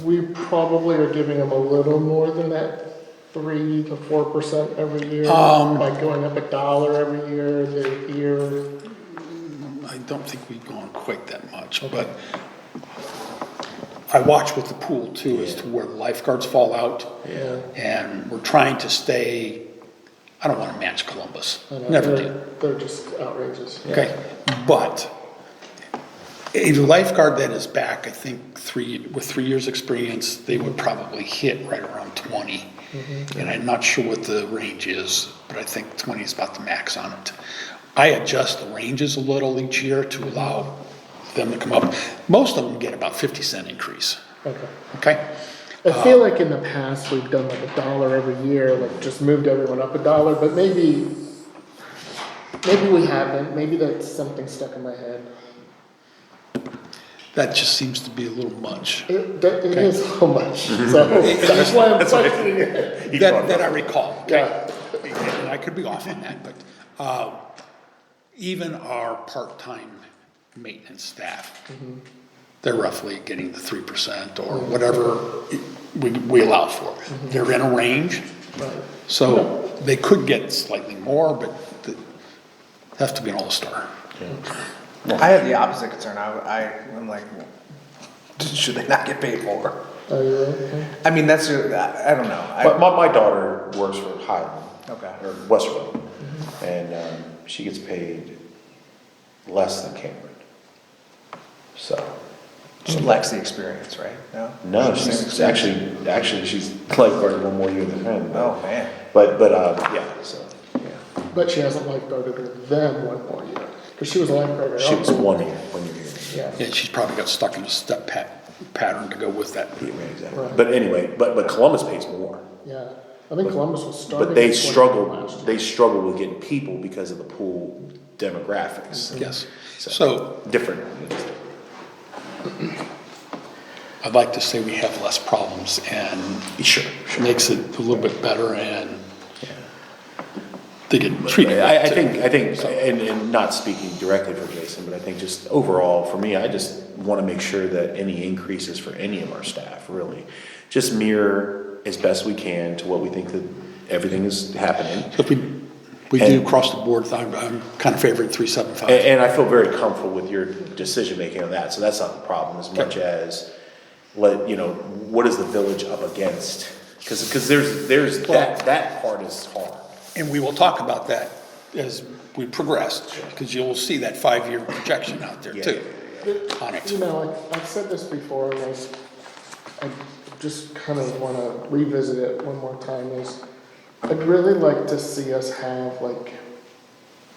we probably are giving them a little more than that 3 to 4% every year. By going up $1 every year, the year. I don't think we've gone quite that much, but I watch with the pool too as to where the lifeguards fall out. Yeah. And we're trying to stay, I don't wanna match Columbus, I know, never do. they're just outrageous. Okay, but a lifeguard that is back, I think, with 3 years' experience, they would probably hit right around 20. And I'm not sure what the range is, but I think 20 is about the max on it. I adjust the ranges a little each year to allow them to come up. Most of them get about 50-cent increase, Okay. okay? I feel like in the past, we've done like $1 every year, like just moved everyone up $1, but maybe we haven't, maybe that's something stuck in my head. That just seems to be a little much. It is so much, so that's why I'm questioning it. That I recall, okay? Yeah, And I could be off on that, but even our part-time maintenance staff, they're roughly getting the 3% or whatever we allow for. They're in a range, right. so they could get slightly more, but it has to be an all-star. I had the opposite concern. I'm like, should they not get paid more? Oh, you're right, okay. I mean, that's, I don't know. But my daughter works for Highland. Okay. Or Westerville. And she gets paid less than Cameron. So, She lacks the experience, right? No? no, she's actually, she's lifeguarded one more year than him. Oh, man. But, yeah, so, yeah. But she hasn't lifeguarded with them one more year, because she was a lifeguard. at She was Elko. 1 year, 1 year. Yeah, Yeah, she's probably got stuck in a step pattern to go with that. Yeah, exactly. Right. But anyway, but Columbus pays more. yeah. I think Columbus was starting. But they at 20 struggled, last they year. struggled with getting people because of the pool demographics. Yes, so Different. I'd like to say we have less problems and Sure, makes it a little bit better and they get treated. I right, too. think, and not speaking directly for Jason, but I think just overall, for me, I just wanna make sure that any increases for any of our staff really just mirror as best we can to what we think that everything is happening. So if we do And- across the board, I'm kind of favoring 375. And I feel very comfortable with your decision-making on that, so that's not the problem, as much as, what is the village up against? Cause there's, that part is hard. And we will talk about that as we progress, because you'll see that 5-year projection out there Yeah, too, yeah, on it. You know, I've said this before, and I just kind of want to revisit it one more time, is I'd really like to see us have like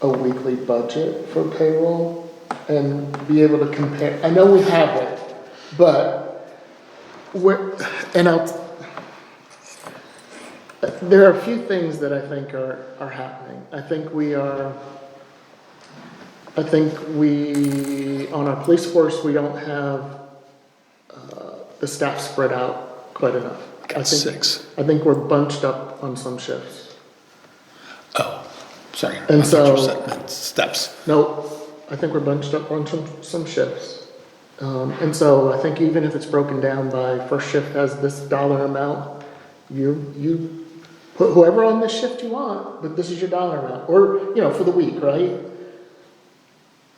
a weekly budget for payroll and be able to compare. I know we have it, but there are a few things that I think are happening. I think we, on our police force, we don't have the staff spread out quite enough. Got 6. I think we're bunched up on some shifts. Oh, sorry. And I thought you so- said steps. No, I think we're bunched up on some shifts. And so I think even if it's broken down by first shift has this dollar amount, you put whoever on this shift you want, but this is your dollar amount, or, for the week, right?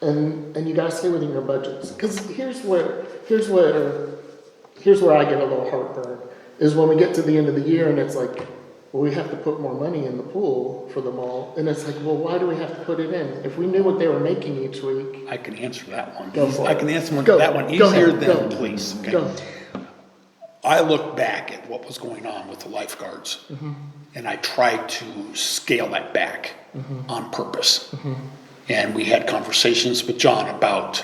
And you gotta stay within your budgets, cause here's where I get a little heartburn, is when we get to the end of the year and it's like, well, we have to put more money in the pool for them all, and it's like, well, why do we have to put it in? If we knew what they were making each week. I can answer that one. Go for I it. can answer Go. that one Go easier ahead. than Go. police. Okay? Go. I look back at what was going on with the lifeguards, and I tried to scale that back on purpose. And we had conversations with John about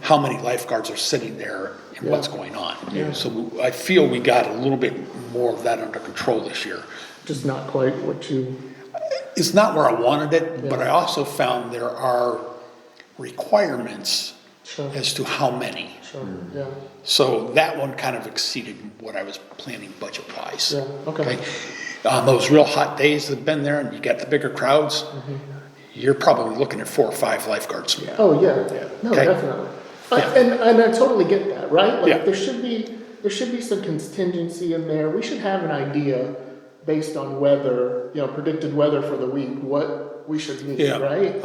how many lifeguards are sitting there, and what's going on. So I feel we got a little bit more of that under control this year. Just not quite what you, It's not where I wanted it, but I also found there are requirements sure, as to how many. sure, yeah, So that one kind of exceeded what I was planning budget-wise. yeah, okay. On those real hot days that have been there and you got the bigger crowds, you're probably looking at 4 or 5 lifeguards. Oh, yeah, no, Okay. definitely. Yeah. And I totally get that, right? Like, Yeah. there should be some contingency in there. We should have an idea based on weather, predicted weather for the week, what we should need, Yeah. right?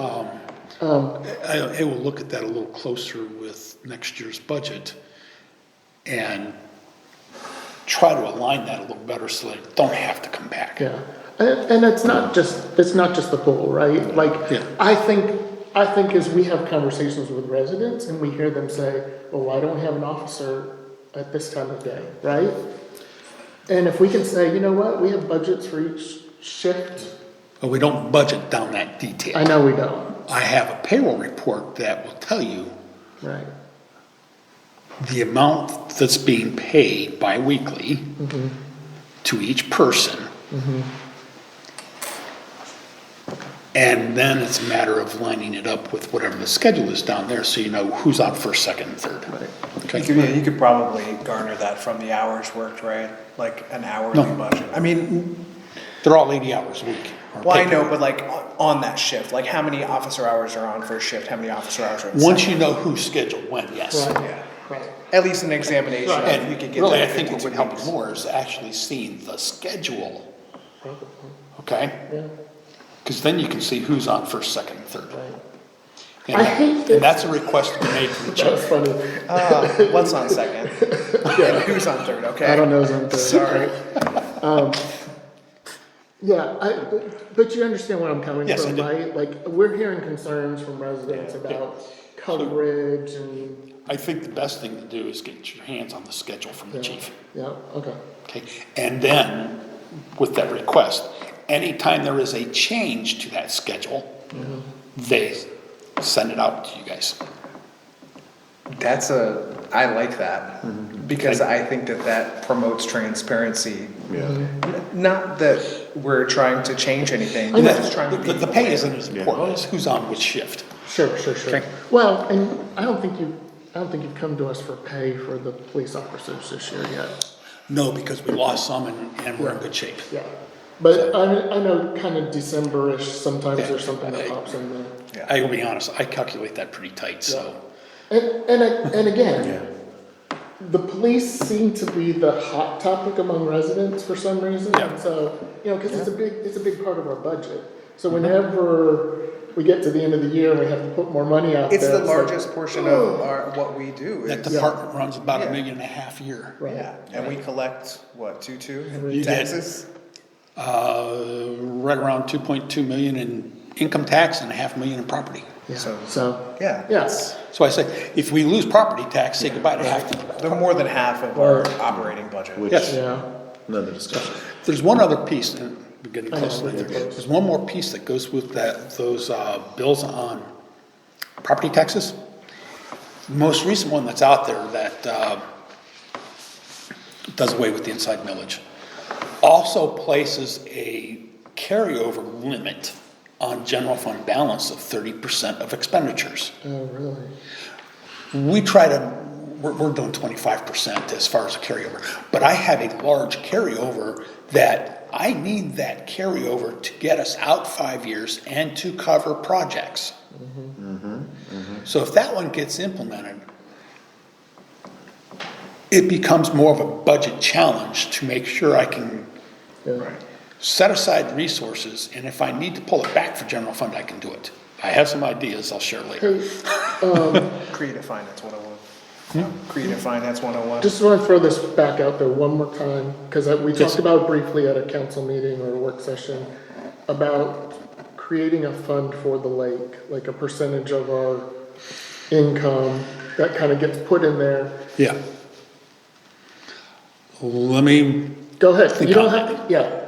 I will look at that a little closer with next year's budget and try to align that a little better so they don't have to come back. Yeah, and it's not just the pool, right? Like, Yeah. I think as we have conversations with residents and we hear them say, well, why don't we have an officer at this time of day, right? And if we can say, you know what, we have budgets for each shift, But we don't budget down that detail. I know we don't, I have a payroll report that will tell you right? the amount that's being paid bi-weekly to each person. And then it's a matter of lining it up with whatever the schedule is down there, so you know who's on first, second, and third. Right. Okay? You could probably garner that from the hours worked, right? Like an hourly No. budget. I mean, They're all 80 hours a week. or well, I paid. know, but like on that shift, like how many officer hours are on first shift? How many officer hours are on Once second? you know who's scheduled when, yes. Right. Yeah. Right. At least an examination. Right. If you could And get really, that I think 52 what would help weeks. more is actually seeing the schedule, Probably, okay? yeah, Because then you can see who's on first, second, and third. right. And I hate and that's a request to be made from the That's chief. funny. What's on second? And who's on third, okay? I don't know something. Sorry. Yeah, but you understand where I'm coming Yes, I from, do. right? Like, we're hearing concerns from residents about coverage and, I think the best thing to do is get your hands on the schedule from the chief, yeah, okay. okay? And then, with that request, anytime there is a change to that schedule, they send it out to you guys. I like that, because I think that promotes transparency. Yeah. Not that we're trying to change anything, I we're know. just trying to be. The pay isn't as important as who's on which shift. Sure. Okay. Well, and I don't think you've come to us for pay for the police officers this year yet. No, because we lost some and we're in good shape. Yeah. But I know kind of December-ish, sometimes Yeah. there's something that pops in there. I will be honest, I calculate that pretty tight, so. And again, the police seem to be the hot topic among residents for some reason. Yeah. And so, because it's a big part of our budget. So whenever we get to the end of the year and we have to put more money out It's there. the like, largest portion of what we do. That is- department runs about Yeah. $1.5 million a year. Right. Yeah, and we collect, what, 2.2 You in did. taxes? Right around 2.2 million in income tax and $500,000 in property. Yeah. So- So, Yeah. yes. So I say, if we lose property tax, say goodbye to half. They're more than half of our operating budget. Which, Yes. Yeah. another discussion. There's one other piece, and we're getting I know, close to we're that. getting close. There's one more piece that goes with those bills on property taxes. The most recent one that's out there that does away with the inside millage also places a carryover limit on general fund balance of 30% of expenditures. Oh, really? We try to, we're doing 25% as far as a carryover, but I have a large carryover that I need that carryover to get us out 5 years and to cover projects. So if that one gets implemented, it becomes more of a budget challenge to make sure I can Yeah. set aside resources, and if I need to pull it back for general fund, I can do it. I have some ideas I'll share later. Hey, Creative Finance 101. Creative Finance 101. just want to throw this back out there one more time, because we talked about it briefly at a council meeting or a work session about creating a fund for the lake, like a percentage of our income that kind of gets put in there. Yeah. Let me, Go ahead. Think You don't on have to, yeah.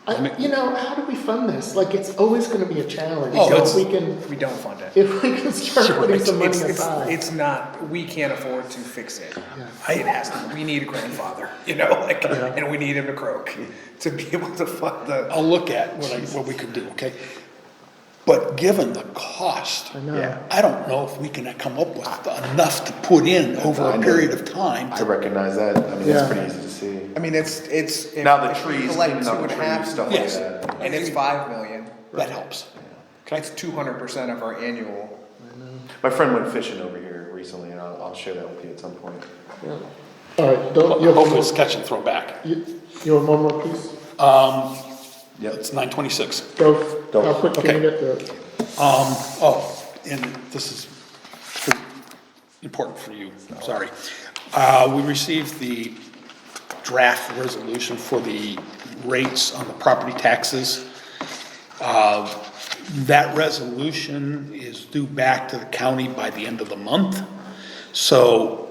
You know, how do we fund this? Like, it's always gonna be a challenge. Oh, So it's- We don't fund it. if we can start putting some money It's aside. not, we can't afford to fix it. Yeah. It has to, we need a grandfather, like, and we need him to croak to be able to fund the. I'll look at what we could do, okay? But given the cost, I know. Yeah. I don't know if we can come up with enough to put in over I a know. period of time. I recognize that, I mean, Yeah. it's pretty easy to see. I mean, it's. Now the if we trees, collect cleaning up the 2.5 trees, stuff like Yes. that. And it's 5 million. That helps. That's 200% of our annual. My friend went fishing over here recently, and I'll share that with you at some point. Yeah. All right, don't, you have one Hopefully more, it's catch and throw back. you have one more piece? Yep. It's 9:26. Go, Go. how quick can Okay. you get to it? And this is important for you, I'm sorry. We received the draft resolution for the rates on the property taxes. That resolution is due back to the county by the end of the month. So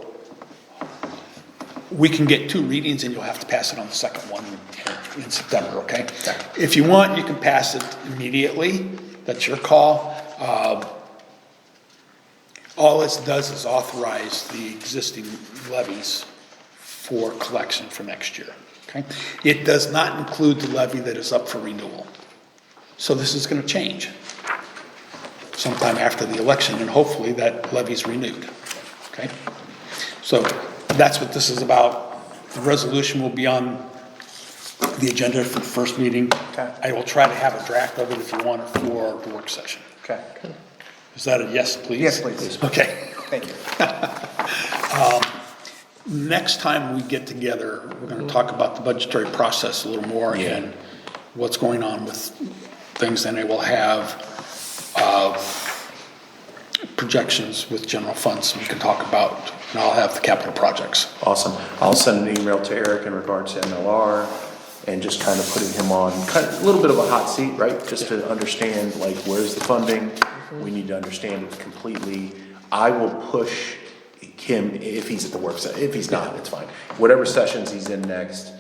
we can get 2 readings and you'll have to pass it on the second one in September, okay? If you want, you can pass it immediately. That's your call. All this does is authorize the existing levies for collection for next year, okay? It does not include the levy that is up for renewal. So this is gonna change sometime after the election, and hopefully that levy's renewed, okay? So that's what this is about. The resolution will be on the agenda for the first meeting. Okay. I will try to have a draft of it if you want it for the work session. Okay. Is that a yes, please? Yes, please. Okay. Thank you. Next time we get together, we're gonna talk about the budgetary process a little more Yeah. and what's going on with things, and I will have, projections with general funds we can talk about, and I'll have the capital projects. Awesome. I'll send an email to Eric in regards to MLR and just kind of putting him on, kind of a little bit of a hot seat, right? Just to understand, like, where's the funding? We need to understand it completely. I will push him if he's at the work session. If he's not, it's fine. Whatever sessions he's in next,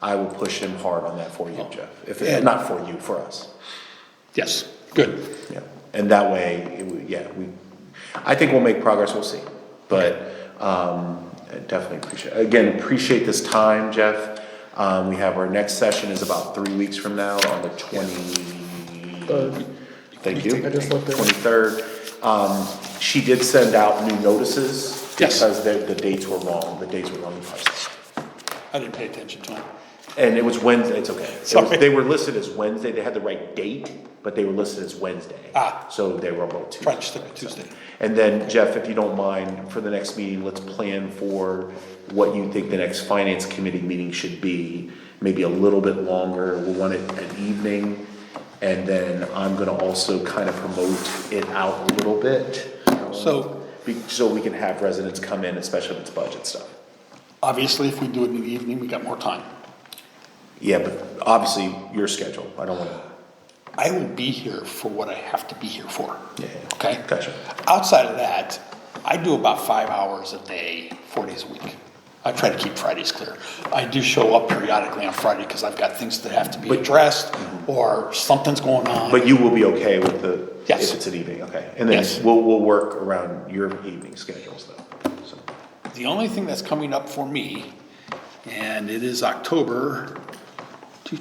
I will push him hard on that for you, Jeff. If, not for you, for us. Yes, good. Yeah, and that way, I think we'll make progress, we'll see. But, I definitely appreciate this time, Jeff. We have our next session is about 3 weeks from now on the 23rd. Thank you. I just looked at it. 23rd. She did send out new notices. Yes. Because the dates were wrong, the dates were wrong in process. I didn't pay attention to them. And it was Wednesday, it's okay. Sorry. They were listed as Wednesday, they had the right date, but they were listed as Wednesday. So they were both Tuesday. Try to stick with Tuesday. And then, Jeff, if you don't mind, for the next meeting, let's plan for what you think the next finance committee meeting should be. Maybe a little bit longer, we'll want it an evening. And then I'm gonna also kind of promote it out a little bit. So- So we can have residents come in, especially if it's budget stuff. Obviously, if we do it in the evening, we got more time. Yeah, but obviously, your schedule, I don't wanna, I will be here for what I have to be here for. yeah, Okay? gotcha. Outside of that, I do about 5 hours a day, 4 days a week. I try to keep Fridays clear. I do show up periodically on Friday because I've got things that have to be addressed or something's going on. But you will be okay with Yes. if it's an evening, okay? And then Yes. we'll work around your evening schedules though, so. The only thing that's coming up for me, and it is October, You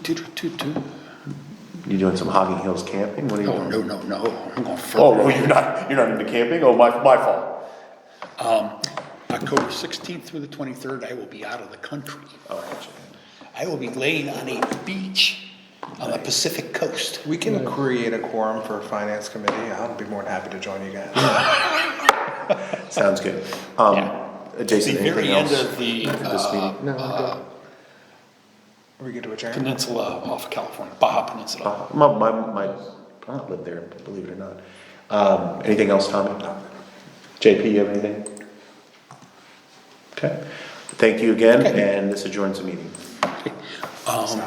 doing some Hogging Hills camping? What are you oh, doing? no, I'm going further. Oh, no, you're not into camping? Oh, my fault. October 16th through the 23rd, I will be out of the country. Oh, gotcha. I will be laying on a beach on the Pacific coast. We can create a quorum for finance committee. I'll be more than happy to join you guys. Sounds good. Yeah. Jason, The very anything end else of the for this meeting? No, I'm good. Are we good to adjourn? peninsula off of California, Baja Peninsula. My aunt lived there, believe it or not. Anything else, Tommy? JP, you have anything? Okay. Thank you again, Okay. and this adjourns the meeting. Um,